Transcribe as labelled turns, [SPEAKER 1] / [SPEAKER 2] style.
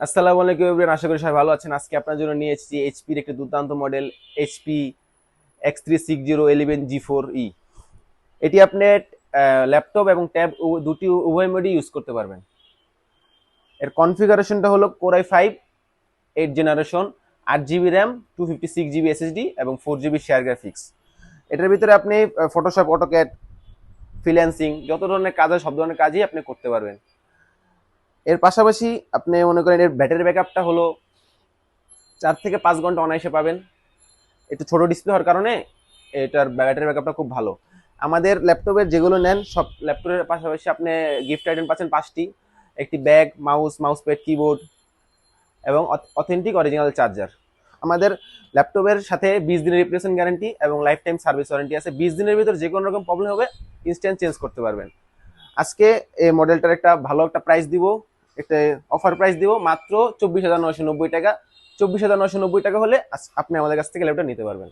[SPEAKER 1] আসসালামু আলাইকুম এভরিওয়ান, আশা করি সবাই ভালো আছেন। আজকে আপনার জন্য নিয়ে এসেছি এইচপির একটি দুর্দান্ত মডেল এইচপি X360 11 G4E। এটি আপনি ল্যাপটপ এবং ট্যাব দুটি উভয় মোডে ইউজ করতে পারবেন। এর কনফিগারেশনটা হলো core i5 8 generation, 8 GB RAM, 256 GB SSD এবং 4 জিবি শেয়ার গ্রাফিক্স। এটার ভিতরে আপনি ফটোশপ, অটোক্যাড, ফ্রিল্যান্সিং যত ধরনের কাজ হয় সব ধরনের কাজই আপনি করতে পারবেন। এর পাশাপাশি আপনি মনে করেন এর ব্যাটারি ব্যাকআপটা হলো 4 থেকে 5 ঘন্টা অনায়াসে পাবেন। একটু ছোট ডিসপ্লে হওয়ার কারণে এটার ব্যাটারি ব্যাকআপটা খুব ভালো। আমাদের ল্যাপটপের যেগুলো নেন সব ল্যাপটপের পাশাপাশি আপনি গিফট আইটেম পাচ্ছেন 5টি: একটি ব্যাগ, মাউস প্যাড, কিবোর্ড এবং অথেন্টিক অরিজিনাল চার্জার। আমাদের ল্যাপটপের সাথে 20 দিনের রিপ্লেসমেন্ট গ্যারান্টি এবং লাইফ টাইম সার্ভিস ওয়ারেন্টি আছে। 20 দিনের ভিতর যে কোনো রকম প্রবলেম হবে ইনস্ট্যান্ট চেঞ্জ করতে পারবেন। আজকে এই মডেলটার একটা ভালো একটা প্রাইস দিব, একটা অফার প্রাইস দিব মাত্র 24,990 টাকা। 24,990 টাকা হলে আপনি আমাদের কাছ থেকে ল্যাপটপ নিতে পারবেন।